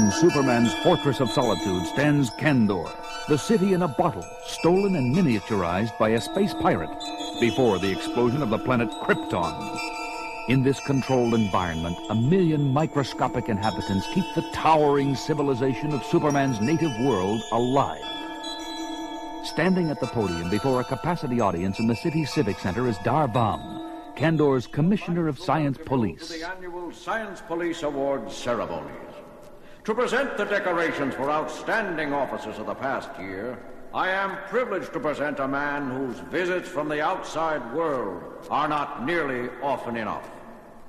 In Superman's fortress of solitude stands Kandor, the city in a bottle, stolen and miniaturized by a space pirate before the explosion of the planet Krypton. In this controlled environment, 1 million microscopic inhabitants keep the towering civilization of Superman's native world alive. Standing at the podium before a capacity audience in the city's civic center is Darvam, Kandor's Commissioner of Science Police. To the annual Science Police Awards ceremonies. To present the decorations for outstanding officers of the past year, I am privileged to present a man whose visits from the outside world are not nearly often enough.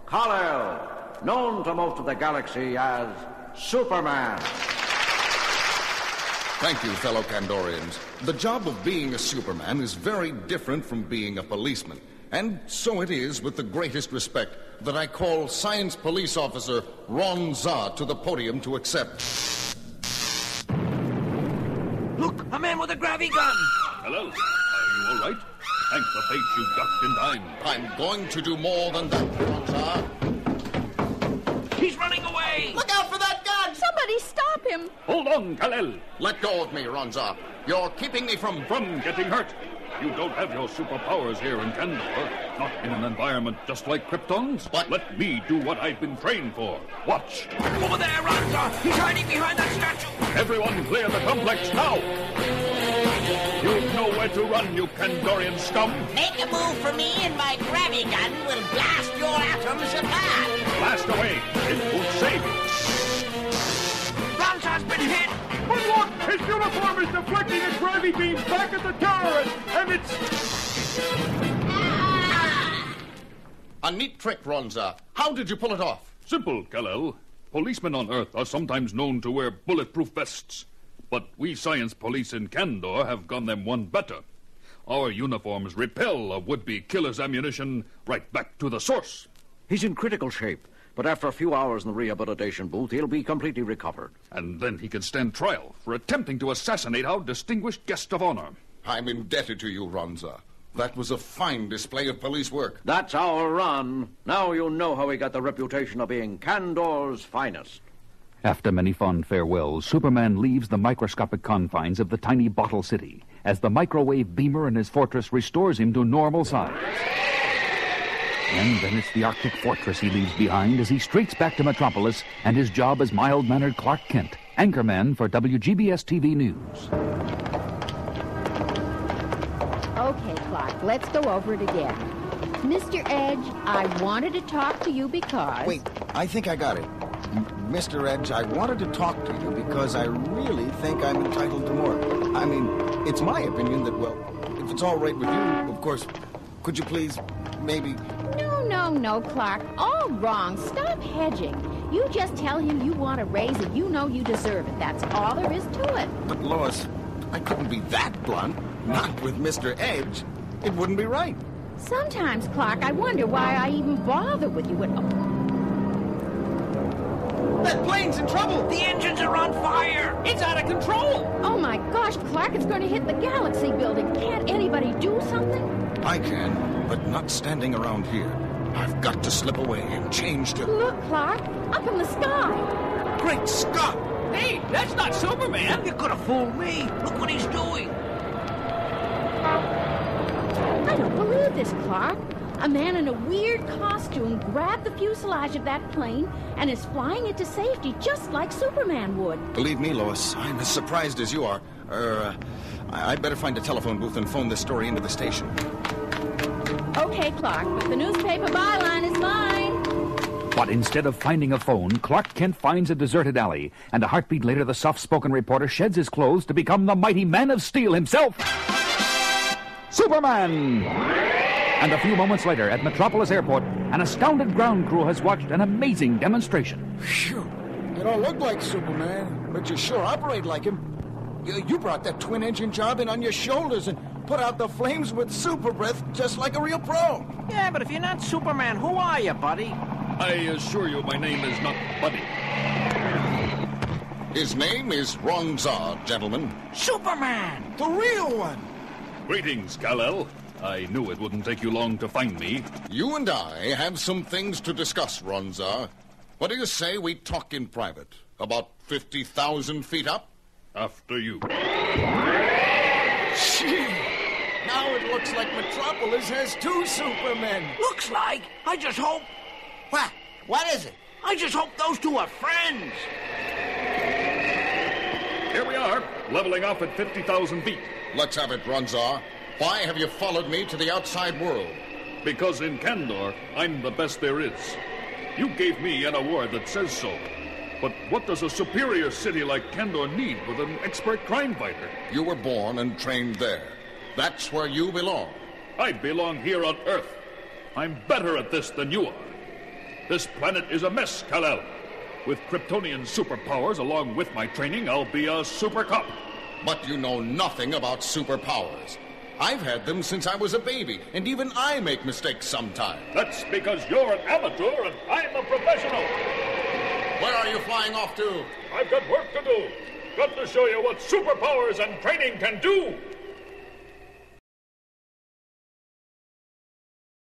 Kal-El, known to most of the galaxy as Superman. Thank you, fellow Kandorians. The job of being a Superman is very different from being a policeman. And so it is with the greatest respect that I call Science Police Officer Ron Za to the podium to accept. Look, a man with a gravity gun. Hello. Are you all right? Thank the fates you ducked in time. I'm going to do more than that, Ron Za. He's running away. Look out for that gun! Somebody stop him! Hold on, Kal-El. Let go of me, Ron Za. You're keeping me from Getting hurt. You don't have your superpowers here in Kandor. Not in an environment just like Krypton's. But let me do what I've been trained for. Watch. Over there, Ronza. He's hiding behind that statue. Everyone clear the complex now. You've nowhere to run, you Kandorian scum. Make a move for me and my gravity gun will blast your atoms apart. Blast away. It won't save you. Ronza's been hit. But look! His uniform is deflecting a gravity beam back at the terrorist, and it's... a neat trick, Ron Za. How did you pull it off? Simple, Kal-El. Policemen on Earth are sometimes known to wear bulletproof vests. But we science police in Kandor have gone them one better. Our uniforms repel a would-be killer's ammunition right back to the source. He's in critical shape, but after a few hours in the rehabilitation booth, he'll be completely recovered. And then he can stand trial for attempting to assassinate our distinguished guest of honor. I'm indebted to you, Ron Za. That was a fine display of police work. That's our Ron. Now you know how he got the reputation of being Kandor's finest. After many fond farewells, Superman leaves the microscopic confines of the tiny bottle city as the microwave beamer in his fortress restores him to normal size. And then it's the Arctic fortress he leaves behind as he streaks back to Metropolis and his job as mild-mannered Clark Kent, anchorman for WGBS-TV News. Okay, Clark, let's go over it again. Mr. Edge, I wanted to talk to you because... Wait, I think I got it. Mr. Edge, I wanted to talk to you because I really think I'm entitled to more. I mean, it's my opinion that, well, if it's all right with you, of course, could you please, maybe... No, Clark. All wrong. Stop hedging. You just tell him you want a raise and you know you deserve it. That's all there is to it. But, Lois, I couldn't be that blunt. Not with Mr. Edge. It wouldn't be right. Sometimes, Clark, I wonder why I even bother with you at all. That plane's in trouble! The engines are on fire. It's out of control! Oh, my gosh, Clark, it's going to hit the Galaxy building. Can't anybody do something? I can, but not standing around here. I've got to slip away and change to... Look, Clark, up in the sky. Great Scott! Hey, that's not Superman! You could have fooled me. Look what he's doing. I don't believe this, Clark. A man in a weird costume grabbed the fuselage of that plane and is flying it to safety just like Superman would. Believe me, Lois, I'm as surprised as you are. I'd better find a telephone booth and phone this story into the station. Okay, Clark, but the newspaper byline is mine. But instead of finding a phone, Clark Kent finds a deserted alley, and a heartbeat later the soft-spoken reporter sheds his clothes to become the mighty Man of Steel himself, Superman! And a few moments later, at Metropolis Airport, an astounded ground crew has watched an amazing demonstration. Phew. You don't look like Superman, but you sure operate like him. You brought that twin-engine job in on your shoulders and put out the flames with super breath just like a real pro. Yeah, but if you're not Superman, who are you, buddy? I assure you my name is not Buddy. His name is Ron Za, gentlemen. Superman! The real one! Greetings, Kal-El. I knew it wouldn't take you long to find me. You and I have some things to discuss, Ron Za. What do you say we talk in private? About 50,000 feet up? After you. Gee, now it looks like Metropolis has two Supermen. Looks like. I just hope. What? What is it? I just hope those two are friends. Here we are, leveling off at 50,000 feet. Let's have it, Runzar. Why have you followed me to the outside world? Because in Kandor, I'm the best there is. You gave me an award that says so. But what does a superior city like Kandor need with an expert crime fighter? You were born and trained there. That's where you belong. I belong here on Earth. I'm better at this than you are. This planet is a mess, Kal-El. With Kryptonian superpowers along with my training, I'll be a Supercop. But you know nothing about superpowers. I've had them since I was a baby, and even I make mistakes sometimes. That's because you're an amateur and I'm a professional. Where are you flying off to? I've got work to do. Got to show you what superpowers and training can do.